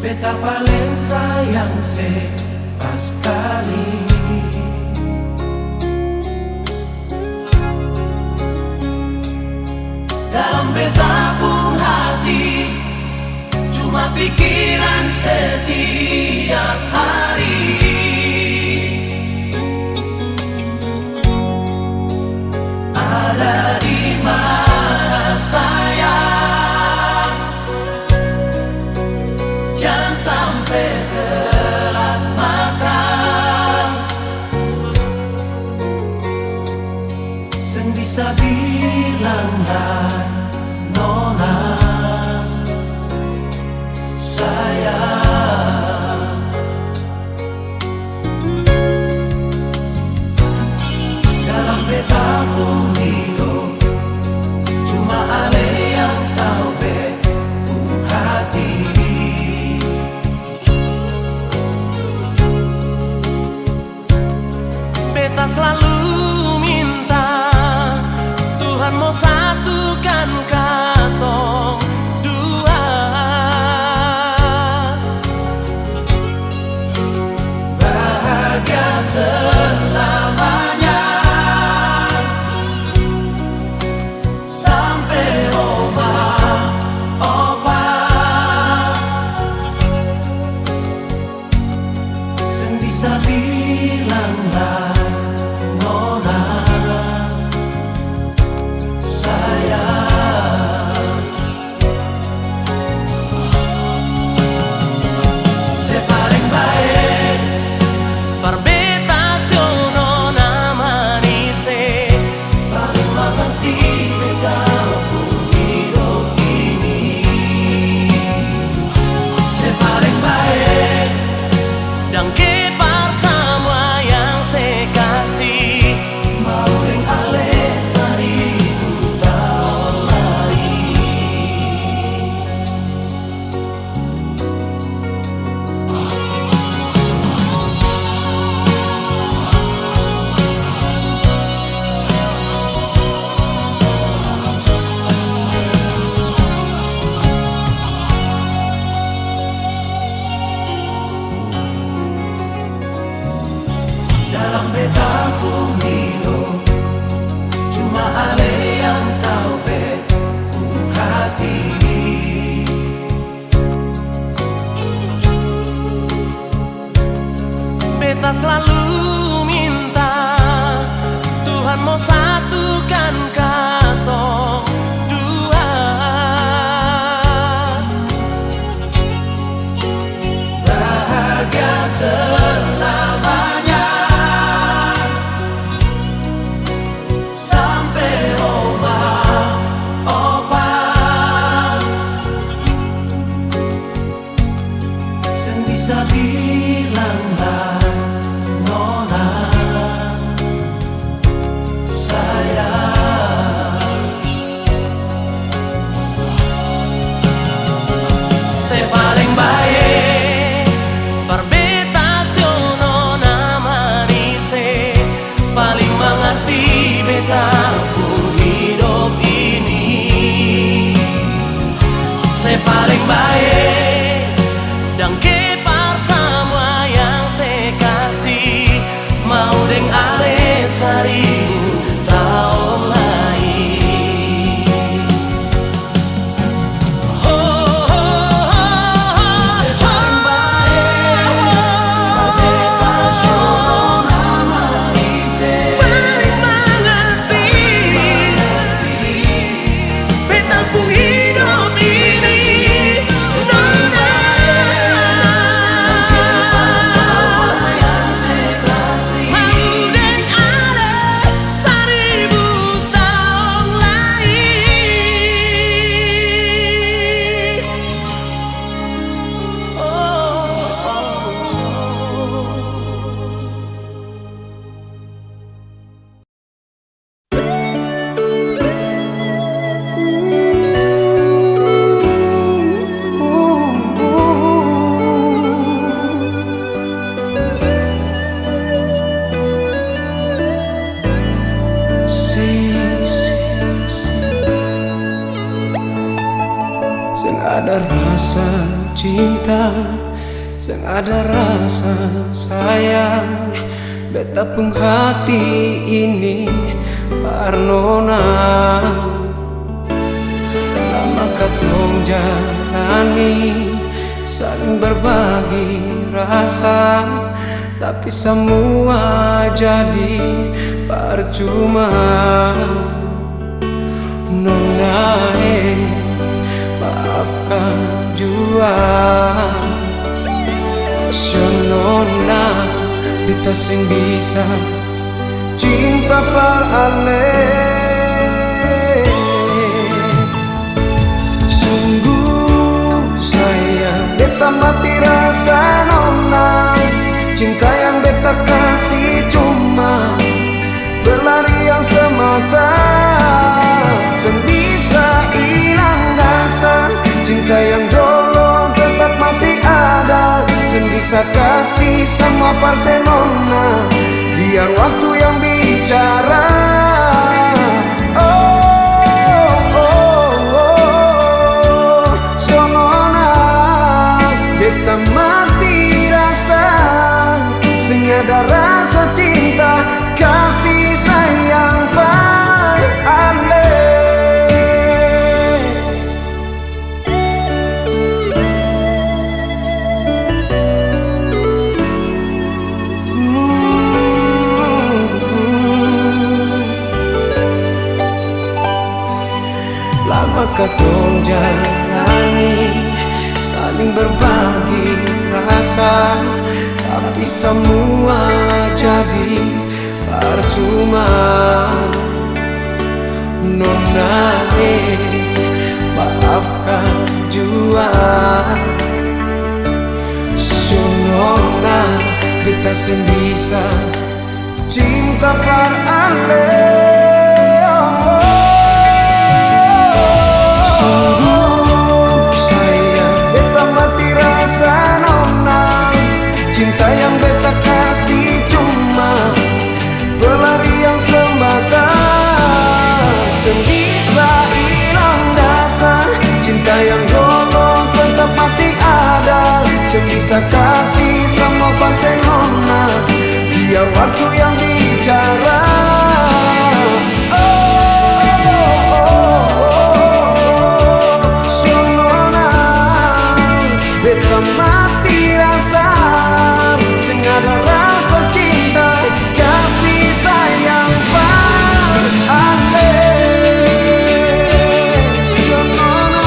beta paling sayang se pas kali. Dalam beta pun hati cuma pikiran setiap hari. Ada di mana sayang, jangan sampai telat makan. Sen bisa bilanglah nona sayang. Dalam beta pun hidup cuma ale yang tahu betu hati. Beta selalu minta Tuhan mau satukan katong dua, bahagia selamanya sampai oma opa. Sen bisa bilanglah nona sayang. Se paling baik perbeta nona manise, paling mengerti beta hidup ini. Se paling baik dan kepar semua yang saya kasih, mau ring ale seribu tahun lagi. Dalam beta pun hidup cuma ale yang tahu betu hati. Beta selalu minta Tuhan mau satukan katong dua, bahagia selamanya sampai oma opa. Sen bisa bilanglah nona sayang. Se paling baik perbeta nona manise, paling mengerti beta pun hidup ini. Se paling baik dan kepar semua yang saya kasih, mau deng ale seribu tahun lagi. Oh, oh, oh, oh, paling baik perbeta nona manise, paling mengerti beta pun hidup ini. Nona ada rasa cinta sang ada rasa sayang betapung hati ini Parnona lama katong jalani saling berbagi rasa tapi semua jadi percuma. Nona maafkan jua Nona kita sing bisa cinta par ale. Sungguh sayang beta mati rasa Nona, cinta yang beta kasih cuma berlarian semata, bisa hilang dasar. Cinta yang dulu tetap masih ada, bisa kasih sama Barcelona, biar waktu yang bicara. Oh, oh, oh, Sonona beta mati rasa, sing ada rasa cinta kasih sayang par ale. Lama katong jalani saling berbagi rasa tapi semua jadi percuma. Nona maafkan jua Nona kita bisa cinta par ale. Cinta yang beta kasih cuma pelarian semata, bisa hilang dasar. Cinta yang dulu tetap masih ada, bisa kasih sama Barcelona, biar waktu yang bicara. Beta mati rasa, sing ada rasa cinta kasih sayang par ale. Sonona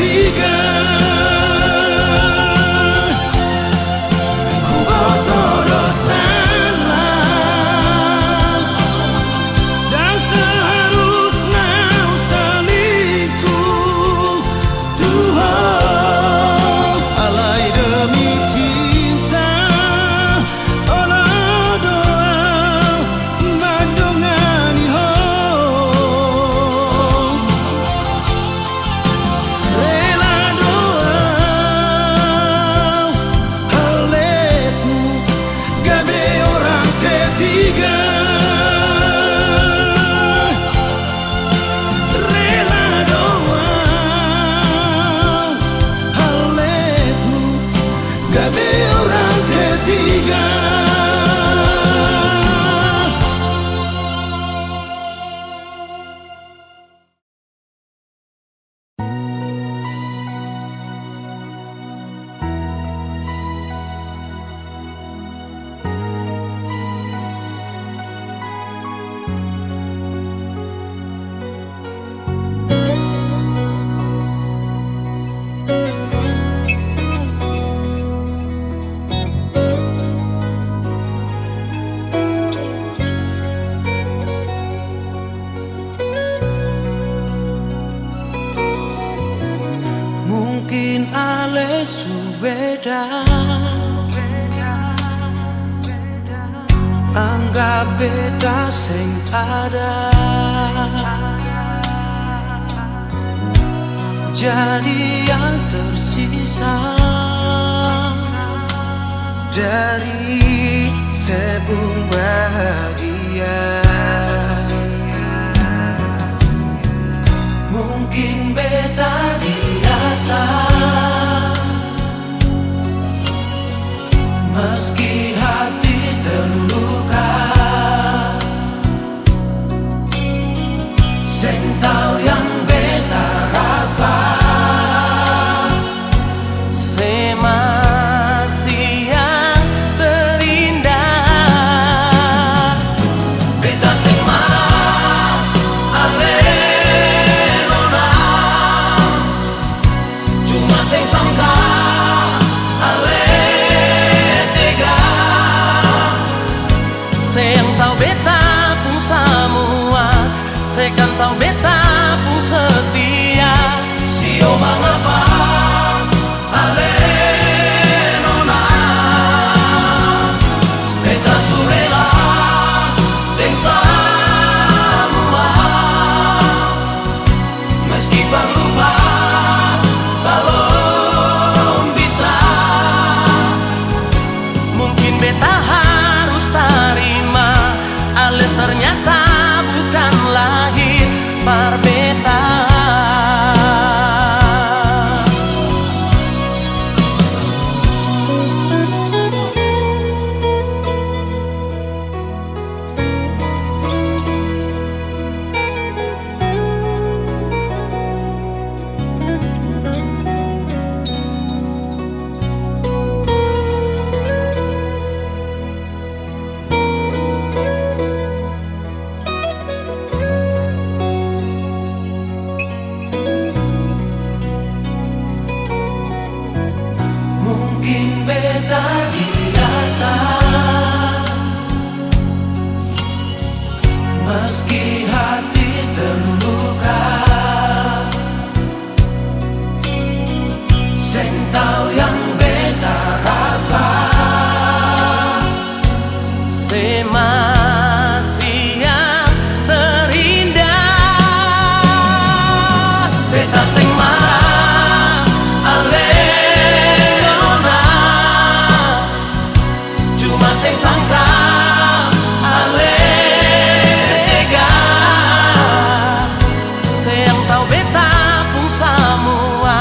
ketiga. Ku bodoh salah dan seharusnya selingkuh. Tuhan alai demi cinta, olah doa madongani ho. Rela doa haletmu gabe orang ketiga. Rela doa haletmu gabe orang ketiga. Mungkin ale subeda anggap beta sing ada, jadi yang tersisa dari sebung bahagia. Mungkin beta biasa meski hati terluka, sing tau yang beta rasa semasi yang terindah. Beta sing marah ale nona, cuma sing sangka ale tega. Sing tau beta pun semua, sekan tau beta pun setia. Sio mangapa ale nona, beta surela deng semua, meski lupa belum bisa. Mungkin beta harus terima ale ternyata bukan lahir par beta. Mungkin beta biasa meski hati terluka, sing tau yang beta rasa semasi yang terindah. Beta sing marah ale nona, cuma sing sangka ale tega. Sing tau beta pun semua,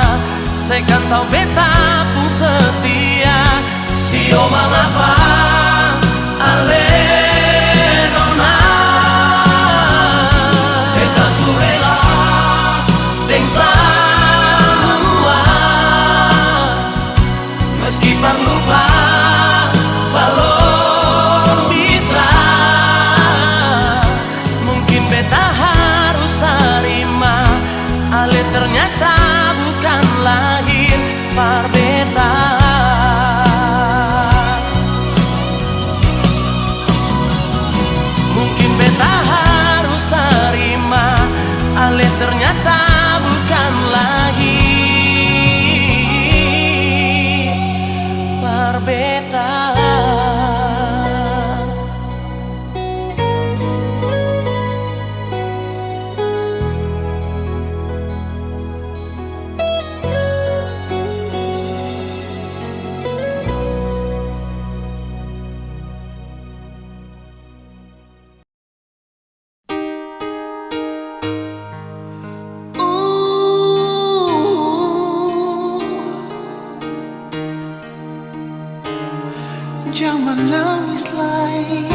sekan tau beta pun setia. Sio mangapa ale nona, beta surela deng semua, meski lupa belum bisa. Mungkin beta harus terima ale ternyata bukan jangan nangis lagi.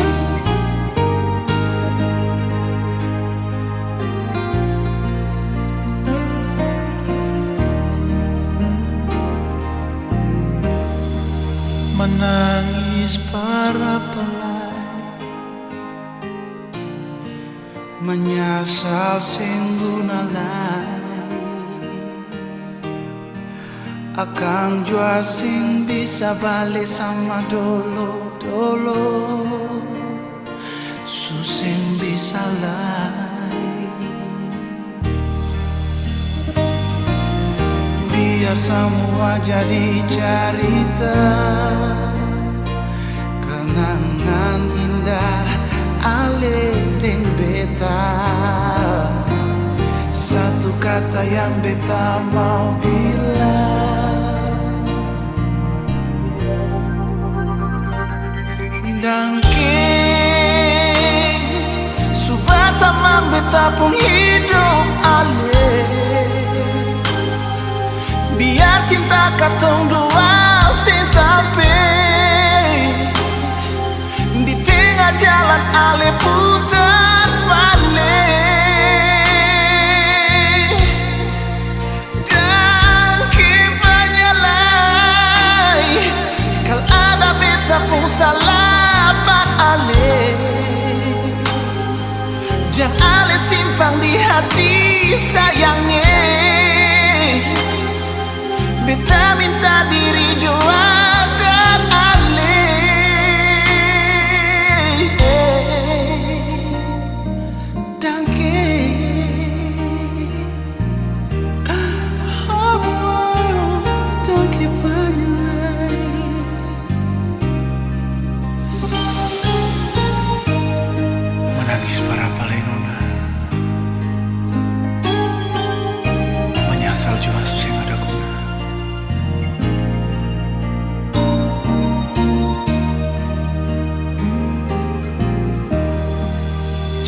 Menangis para pelai, menyasal sing gunalai, akang jua sing bisa balik sama dolo susing bisa lai. Biar semua jadi cerita, kenangan indah ale deng beta. Satu kata yang beta mau bilang, dangke subata mang beta pun hidup ale. Biar cinta katong dua sampai di tengah jalan ale putar balik. Dan kipanyalai kal ada beta pun salah pak ale. Jangan ale simpang di hati sayangnya. Beta minta diri jua dan ale. Dangke dangke panilai. Menangis para palenona, menyasal jua susah ada guna.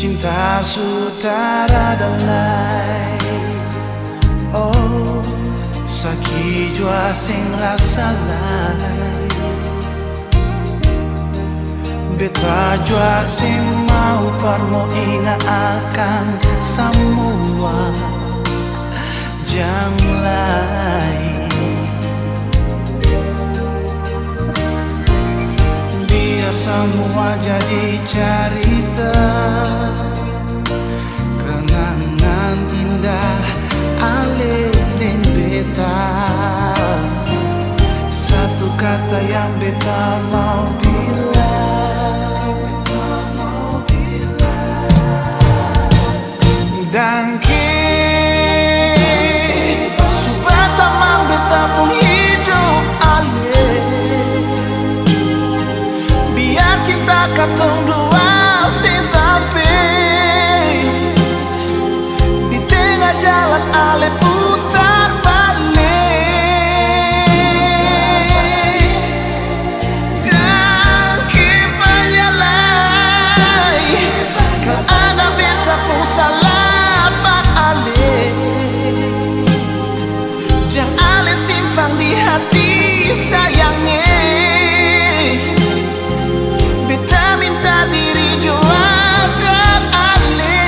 Cinta sutara dalai, oh sakit jua sing rasa lai. Beta jua sing mau parmo ingat akan semua jam lain. Biar semua jadi cerita, kenangan indah ale dan beta. Satu kata yang beta mau bilang, dangke subata mang beta pun hidup ale. Biar cinta katong dua sampai di tengah jalan ale putar balik. Dan kipanyalai kal ada beta pun salah pak ale. Jangan ale simpang di hati sayangnya. Beta minta diri jua dan ale.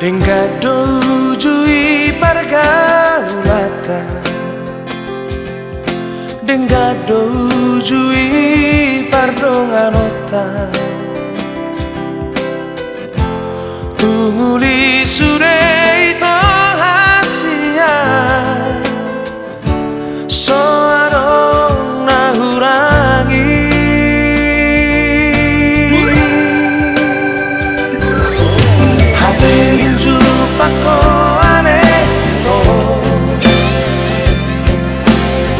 Dengadou jui pargaulata, dengadou jui pardonganota, tunguli surei to hasia, soarong nahurangi. Pako ane to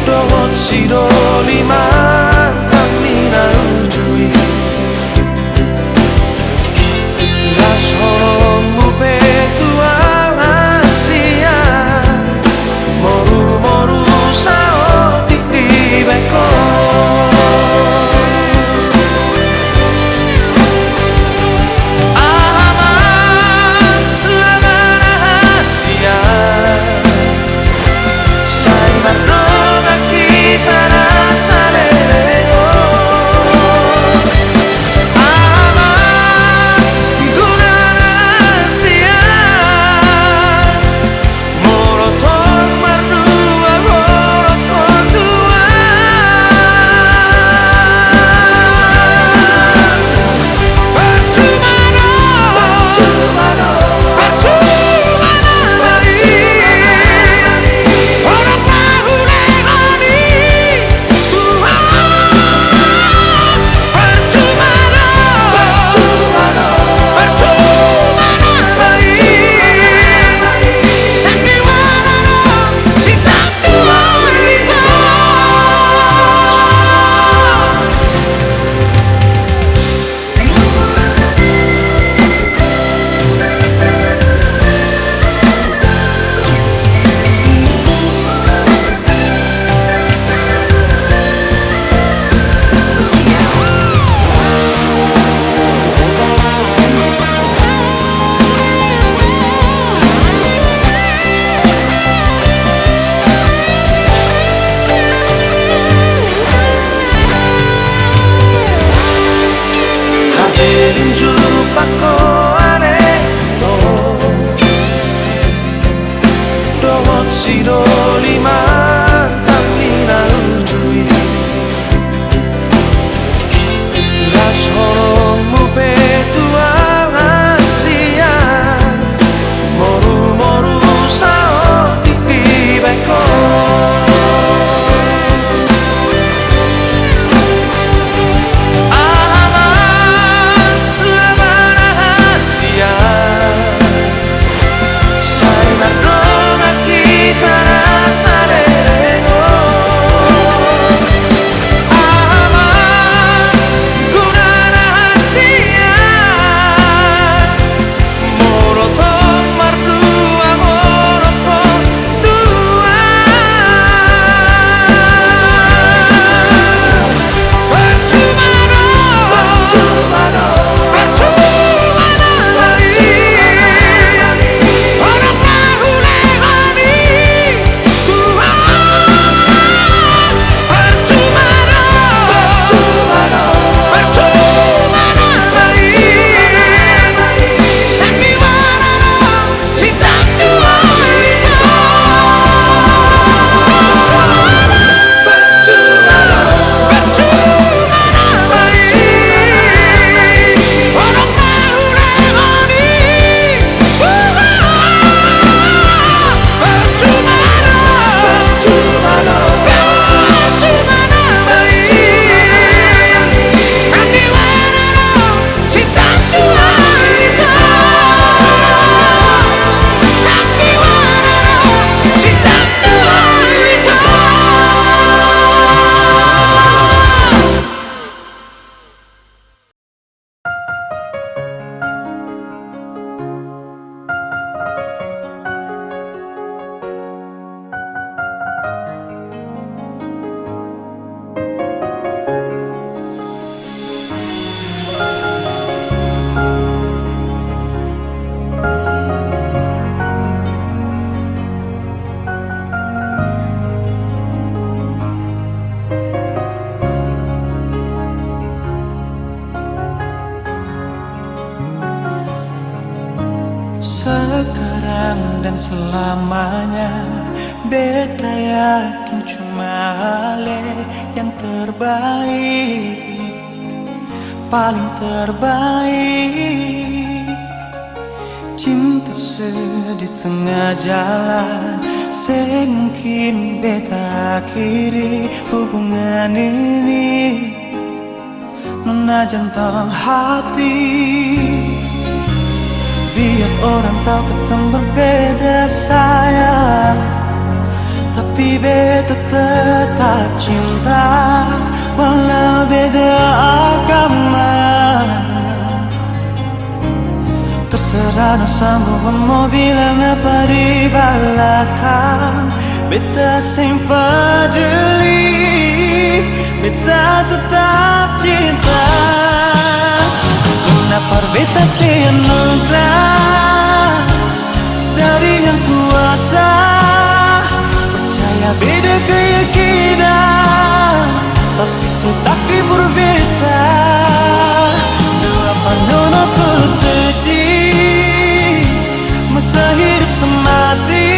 dohot siro liman tamina ujui las horong mupe tua asia moru moru sao tipi beko pako ane to dohot siro liman tamina ujui las horong mupe tua asia moru moru sao tipi beko Sai madonga kita Sekarang dan selamanya beta yakin cuma Ale yang terbaik, paling terbaik. Cinta di tengah jalan, semungkin beta akhiri hubungan ini. Nona jantung hati, biar orang tahu kita berbeda sayang, tapi beta tetap cinta walau beda agama. Terserah no sambung mau bilang apa di belakang, beta sing peduli, beta tetap cinta. Kenapa beta sing anugerah dari yang kuasa, percaya beda keyakinan, tapi setakdir berbeda. Kenapa nona tulus sedih, masa hidup semati,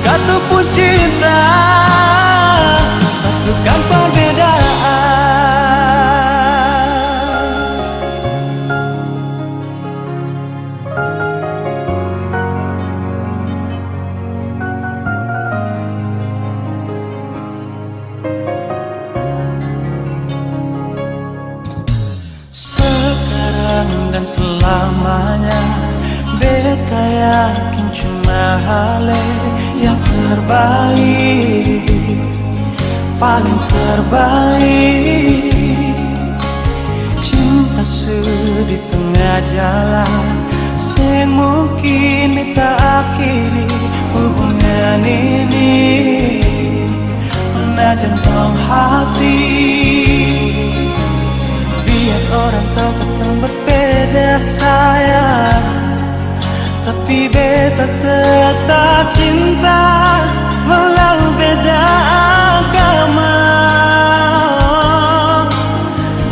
kata pun cinta, satukan perbedaan. Dan selamanya beta yakin cuma Ale yang terbaik, paling terbaik. Cinta di tengah jalan, semungkin beta akhiri hubungan ini. Nona jantung hati, biar orang tahu kita berbeda sayang, tapi beta tetap cinta walau beda agama.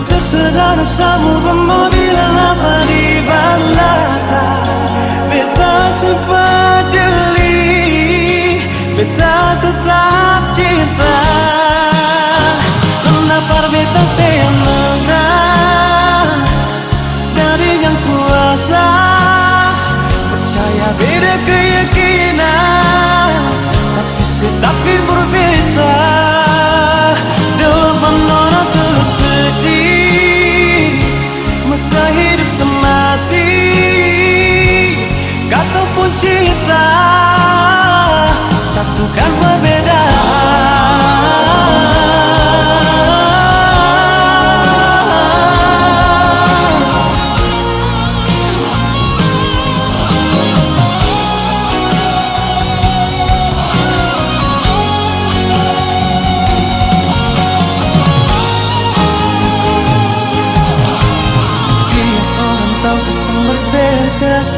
Terserah semua mau bilang apa di belakang, beta simpan jeli, beta tetap cinta. Kenapa beta sayang dari yang kuasa, percaya beda keyakinan, tapi setakdir berbeda. Dalam nona tulus sedih, masa hidup semati, kata pun cinta, satukan perbedaan.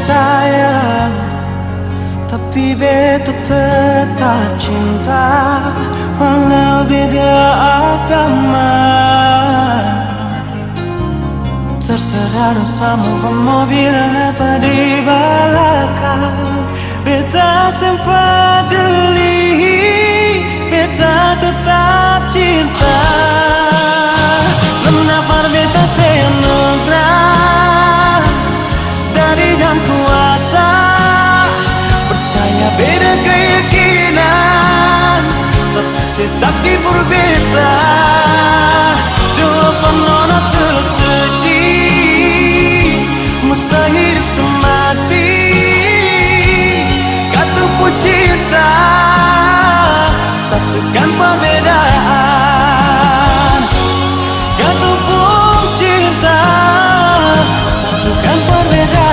Sayang, tapi beta tetap cinta walau beda agama. Terserah dosamu mau bilang apa di belakang, beta sempat jeli, beta tetap cinta. Kenapa beta senugrah dari yang kuasa, percaya beda keyakinan, tapi setakdir berbeda. Dua nona terus sedih, masa hidup semati, kata pun cinta, satukan perbedaan. Kata pun cinta, satukan perbedaan.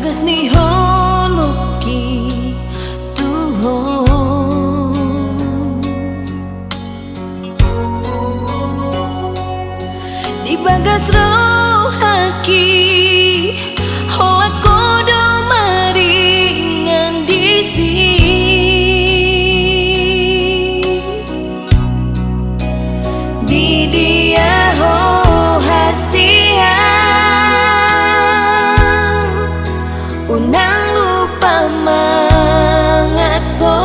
bagas ni holoki tuho di bagas rohaki hoa kodo maringan disi di dia ho hasia unang lupa mangatko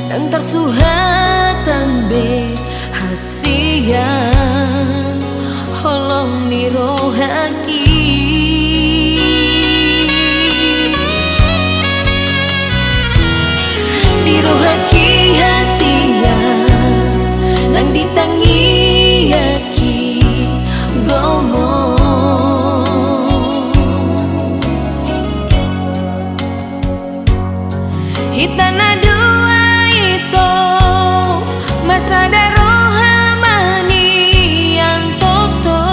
dan tersuhatan be hasian holong ni rohaki di rohaki hasian nang ditangi yaki gomos hitana dua itu masa rohamani yang toto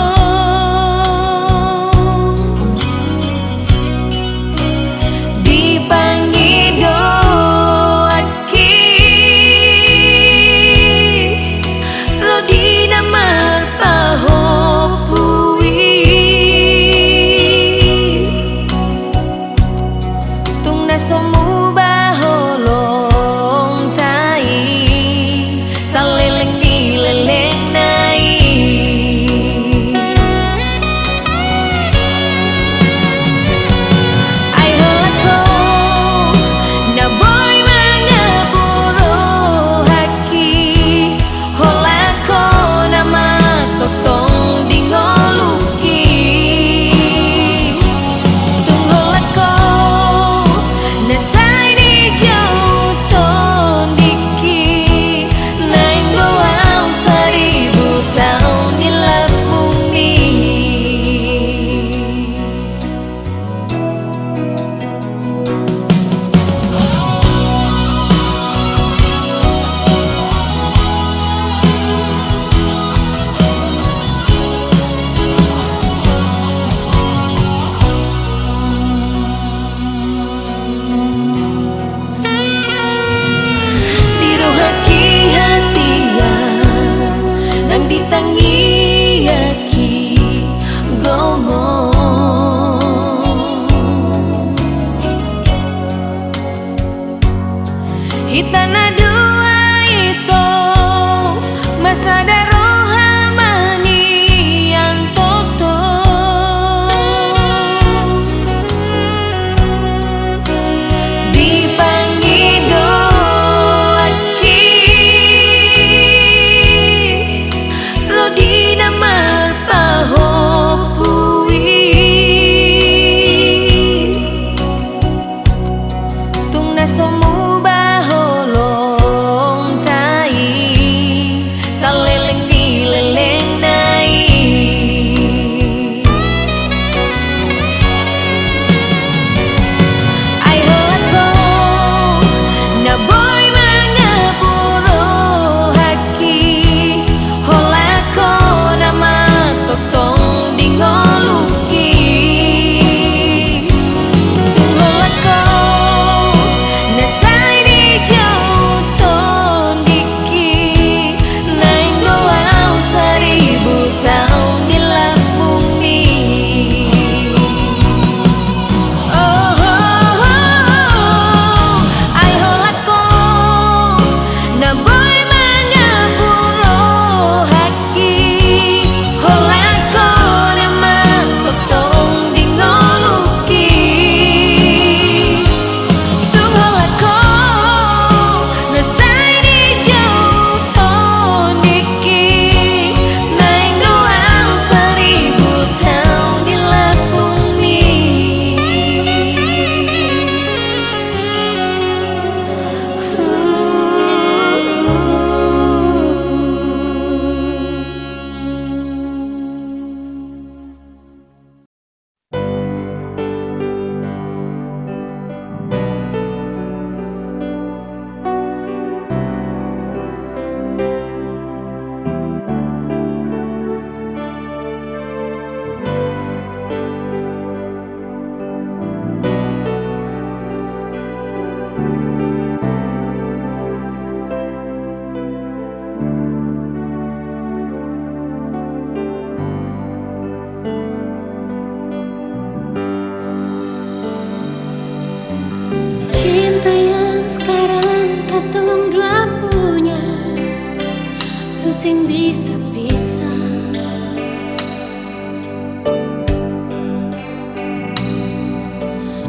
sing bisa-bisa.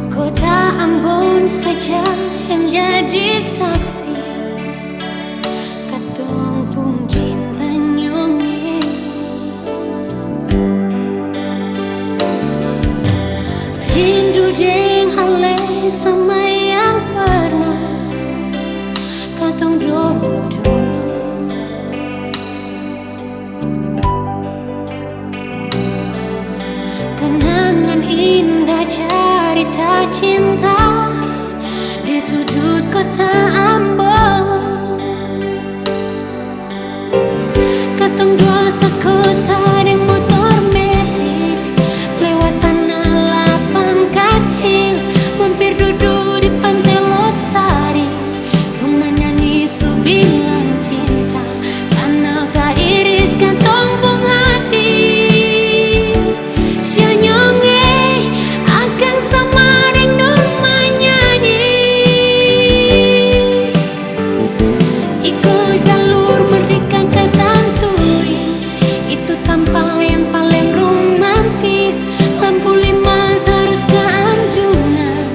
Kota Ambon saja yang jadi saksi, katong pun cinta nyonge. Rindu jeng ale sama yang pernah katong dulu-dulu. Kenangan indah cerita cinta di sudut kota Ambon. Katong dua sekota di motor metik, lewat tanah lapang kecil, mampir duduk di pantai Losari, rumah nyanyi subilan cinta, kanal tak iris kantong pung hati. Sianyonge akan sama dengan menyanyi, ikut jalur merdeka ketantui, itu tanpa yang paling romantis. Lampu 5 terus ke Anjungan,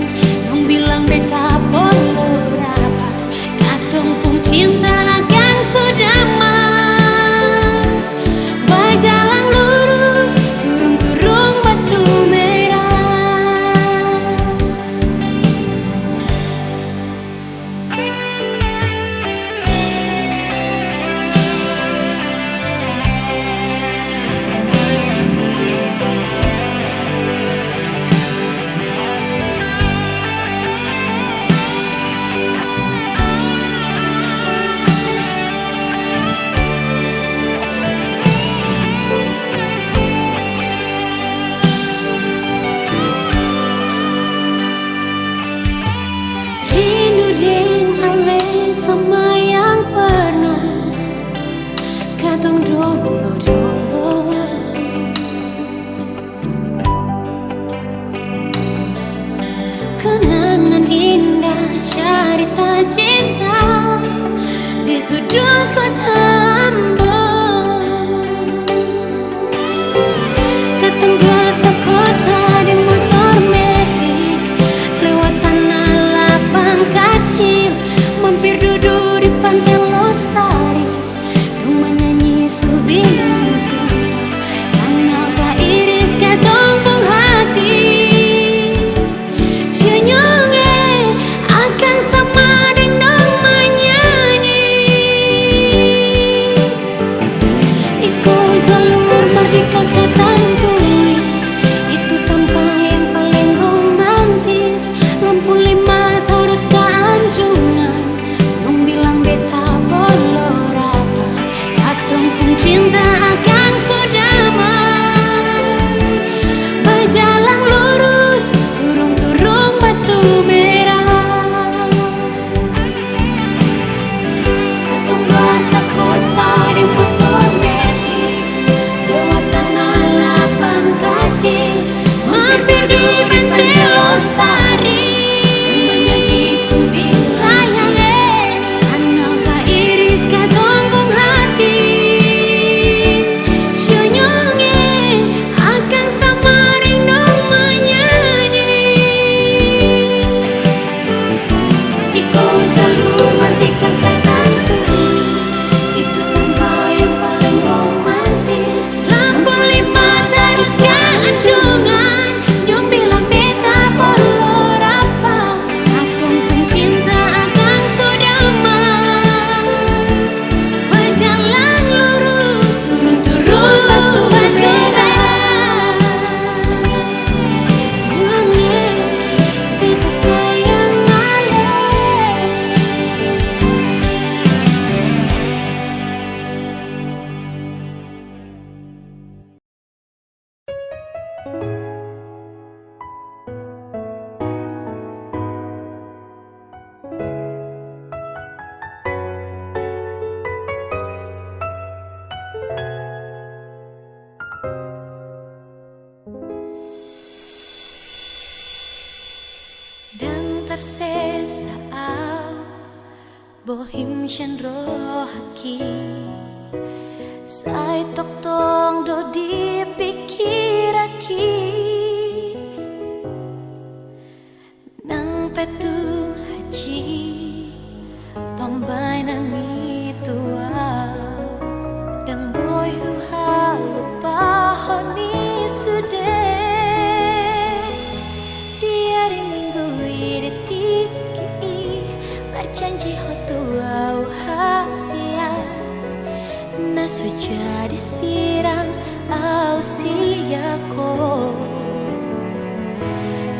dong bilang beta polo rapat, katong pun cinta akan sodama. Berjalan lurus, turung-turung batu merah. Rindu jeng ale sama yang pernah katong dulu-dulu. Kenangan indah cerita cinta di sudut kota Ambon. Katong dua sekota di motor metik, lewat tanah lapang kecil, mampir duduk di pantai Losari, rumah nyanyi subilan cinta, kanal tak iris katong pung hati. Sianyonge akan sama dengan menyanyi, ikut jalur merdeka ketantui, itu tanpa yang paling romantis. Lampu 5 terus ke Anjungan, dong bilang beta polo rapat, katong pun cinta akan sodama. Berjalan lurus, turung-turung batu merah. Katong dua sekota di motor metik, lewat tanah lapang kecil, mampir di pantai Losari, rumah nyanyi subilan cinta, kanal tak iris katong pung hati. Sianyonge akan sama dengan menyanyi, ikut jalur merdeka ketantui, itu tanpa yang paling romantis. Lampu 5 terus ke Anjungan, dong bilang beta polo rapat, katong pun cinta akan sodama. Berjalan lurus, turun-turun batu merah. Nyonge beta sayang ale. Dan tersesa bohim shen rohaki, tok tong do dipikir aki nang petung haji pambainan mitua yang boy huha lupa honi sude diari minggu tiki berjanji hotua hasia nasu jadi sirang au siako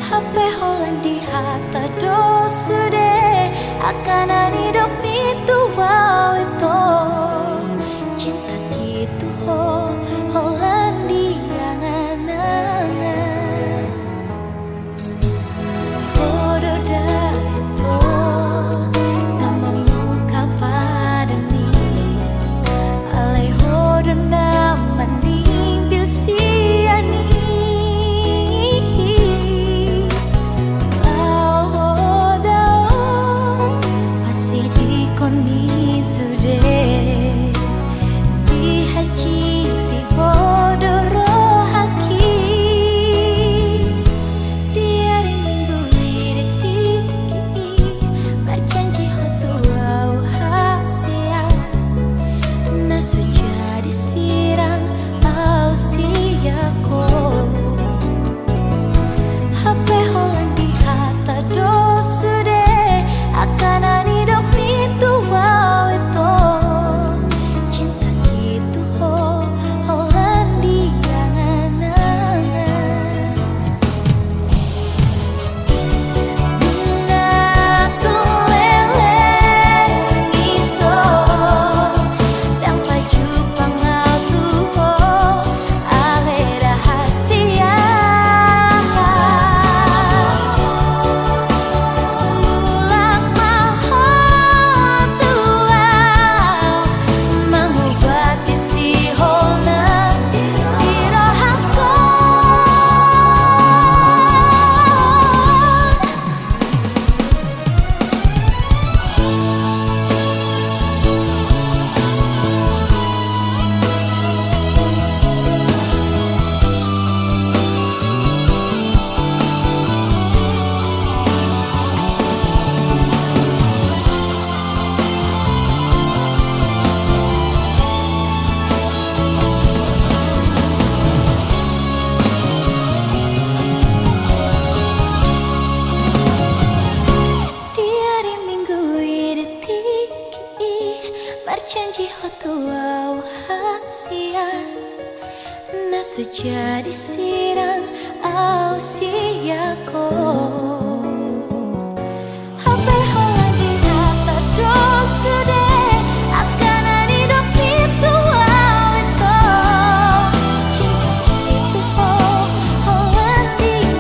HP Holandi hata do sude akan anidok itu wow itu cinta gitu ho Hollandia nganangan hodo da itu namamu kapadani alai hodo nama nimbil siani berjanji hotua hasia nasu jadi sirang au siako HP Holandi hata do sude akan anidok itu wow itu cinta itu ho Hollandia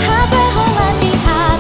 HP Holandi hata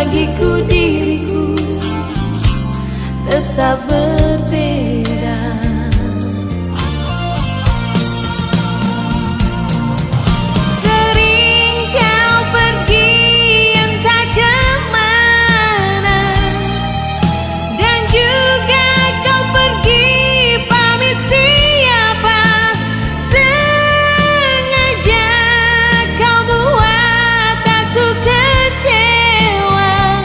bagiku diriku tetap berbeda. Sering kau pergi entah kemana, dan juga kau pergi pamit siapa. Sengaja kau buat aku kecewa.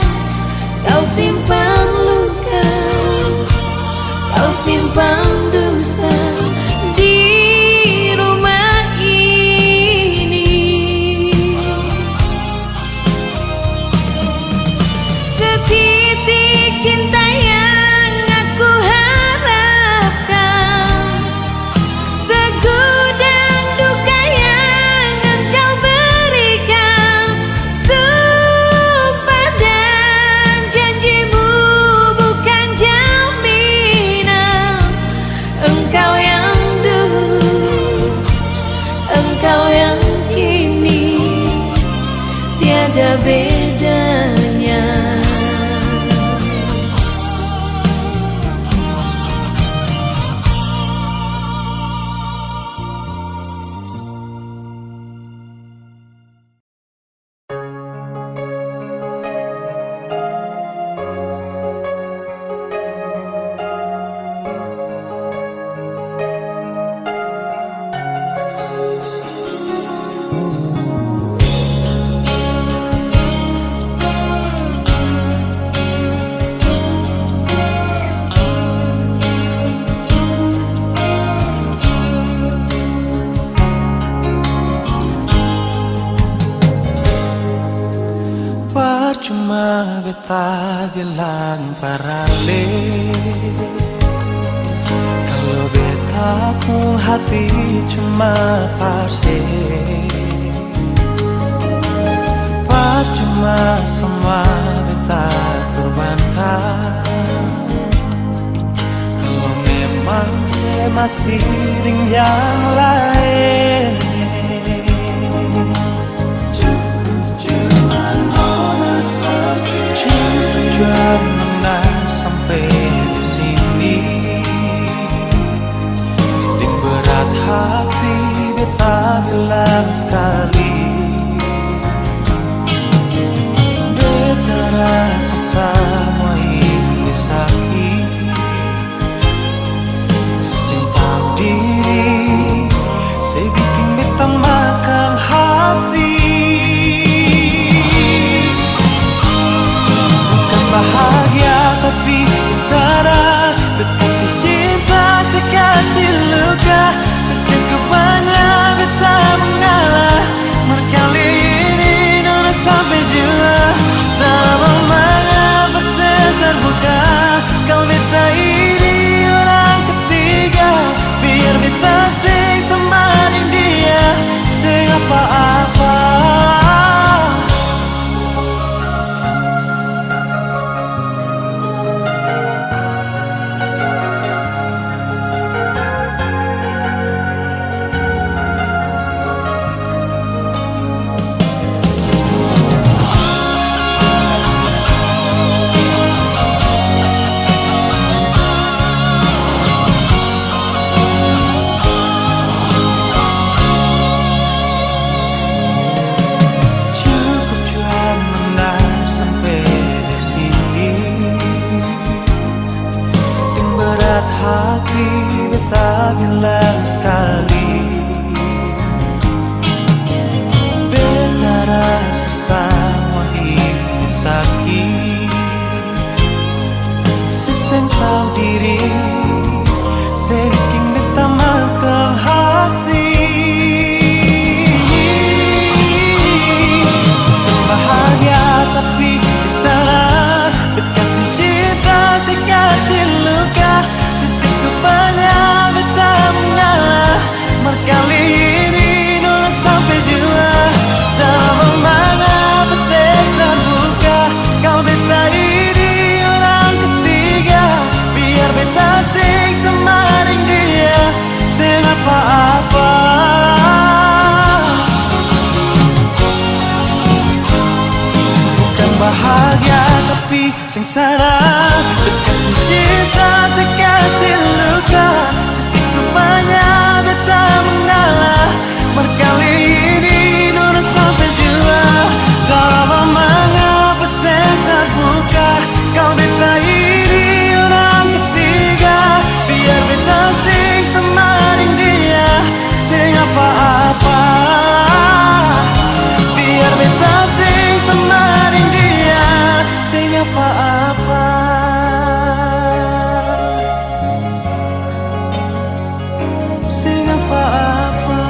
Kau simpan luka, kau simpan dusta di rumah ini. Setitik cinta yang aku harapkan, segudang duka yang engkau berikan. Sumpah dan janjimu bukan jaminan. Engkau yang dulu, engkau yang kini, tiada bedanya. Percuma beta bilang parale, kalau beta pun hati cuma pasti. Percuma semua beta korbankan, kalau memang saya masih dengan yang lain. Cukup sampai di sini, dengan berat hati beta bilang sekali, beta rasa semua ini sakit. Saya tahu diri, saya bikin beta makan hati. Bahagia tapi sengsara, berkasih cinta sekasih luka. Secukup banyak beta mengalah, berkali ini nona sampai jua. Dalam mengapa saya terbuka, kau beta ini orang ketiga. Biar beta sing semarin dia, sing apa-apa. Hati beta bilang sekali, beta rasa semua ini sakit. Saya tahu diri, saya bikin beta makan hati. Bahagia tapi sengsara, berkasih cinta sekasih luka. Banyak beta mengalah, berkali ini nona sampai jua. Dalam mana saya terbuka, kau beta ini orang ketiga. Biar beta sing semaring dia, sing apa-apa. Bukan bahagia hati sengsara. Sekasih cinta, sekasih luka, segitu banyak beta mengalah. Berkali ini nurut sampai jua, kalau mengapa saya terbuka. Kau beta ini orang ketiga, biar beta sing semaring dia, sing apa-apa. Biar beta sing semaring dia, sing apa-apa. Sing apa-apa.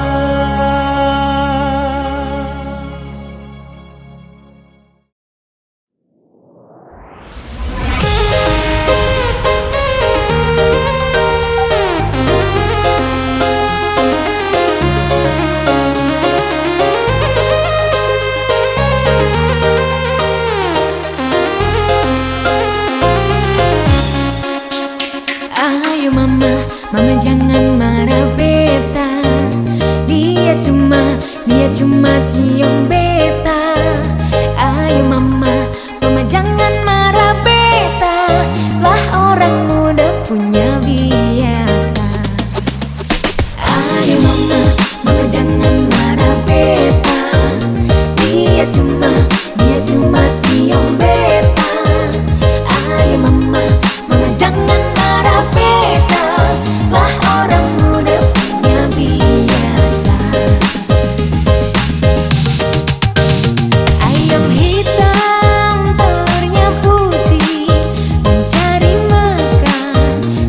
Ayo mama, mama jangan marah beta. Dia cuma cium beta. Ayo mama, mama jangan marah beta. Lah orang muda punya biasa. Ayo mama, mama jangan marah beta. Dia cuma cium beta. Ayo mama, mama jangan marah beta. Lah orang muda punya biasa. Ayam hitam telurnya putih, mencari makan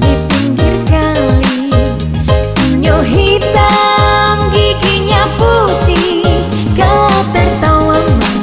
di pinggir kali. Sinyo hitam giginya putih, kau tertawa manis.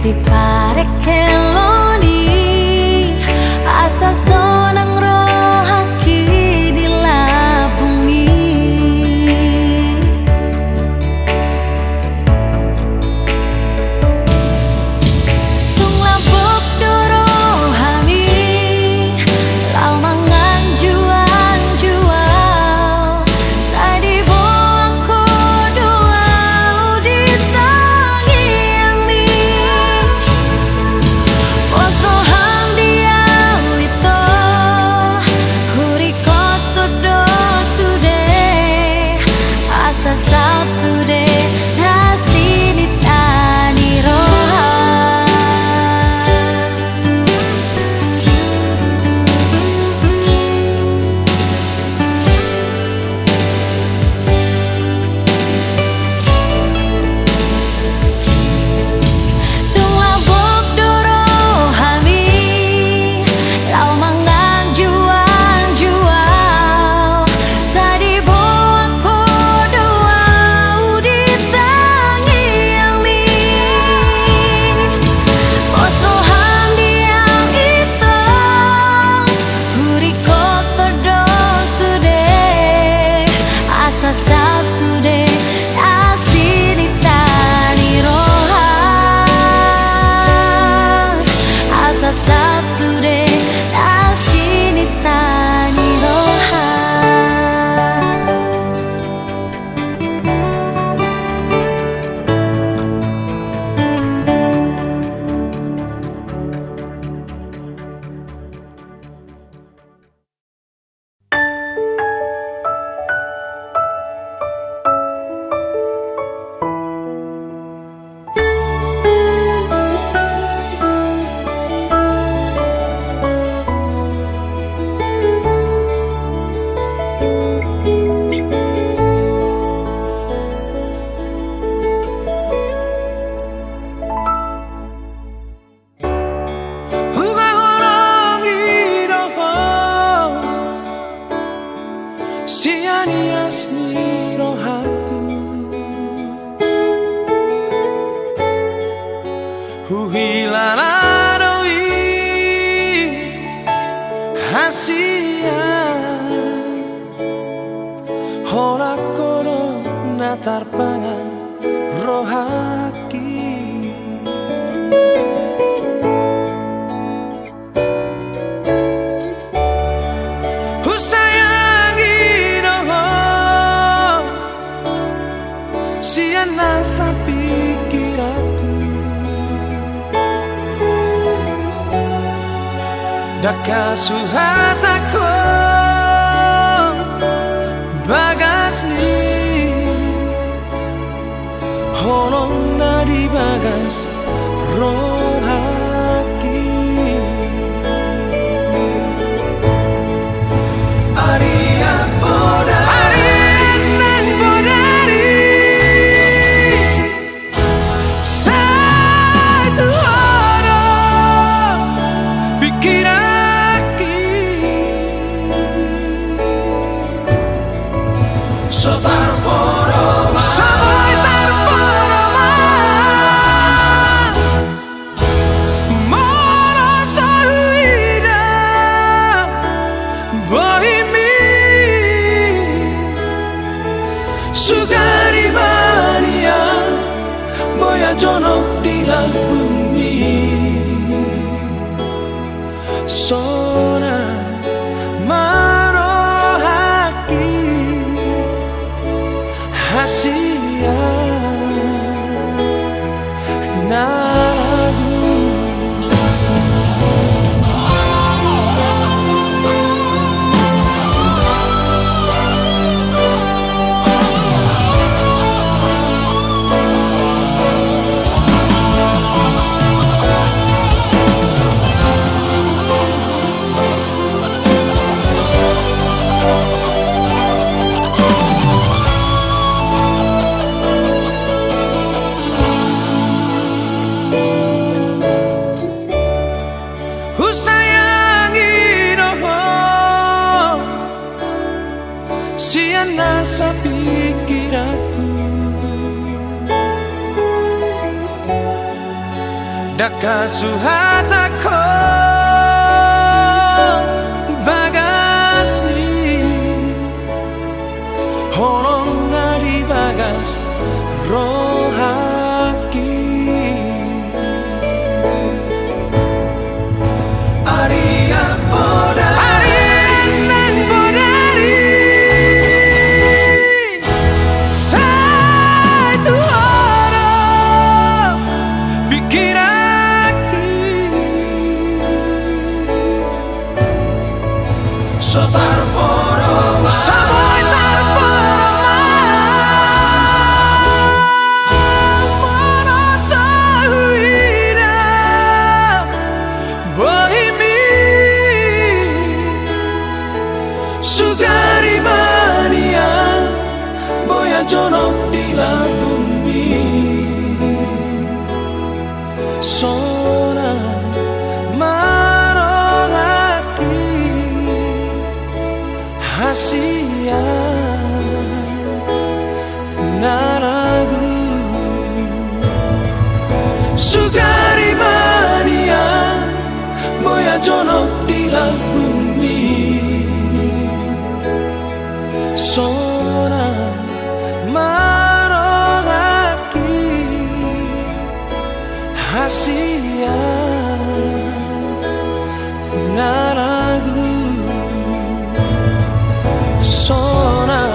Si pare che loni asa sonang rohaki di labumi tung labok doro hami lau mangan jual sadi boang ko doa di tangi yang mi pos roham dia wito huri koto do sude asa saat sude nasi ditani roha tung labok doro hami lau mangan jual sadi boang ko doa di tangi yang mi pos roham diam itu huri koto do sude asa saat sude nasi ditani roha asa saat sude nasi ditani roha. Sianias ni rohaku huhilalaroi hasia hola koro natar pangan rohaki Siana sa pikiranku Daka suhatako bagas ni Holong na di bagas rohaki Arian bodari Arian bodari Satu orang pikiraki Sotar poroma Sotar poroma Moro sahuida Bohimi Sugari mania Boya jono di bumi Sona marohaki Hasia nalagu Dakasuhatako bagas ni Holong nari bagas rohaki Aria Bodari Neng Bodari Satu orang bikin Sotar poro Samoy tar poro Mana sahuina Bohimi Sugari mania Boya jono di bumi Sona Asia naragu Sugari mania Boya jono di bumi Sona marogaki Asia naragu Sona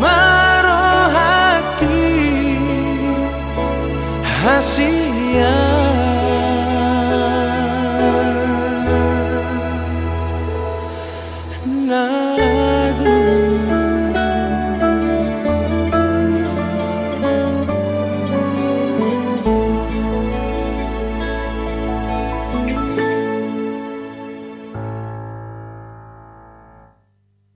marohaki Hasia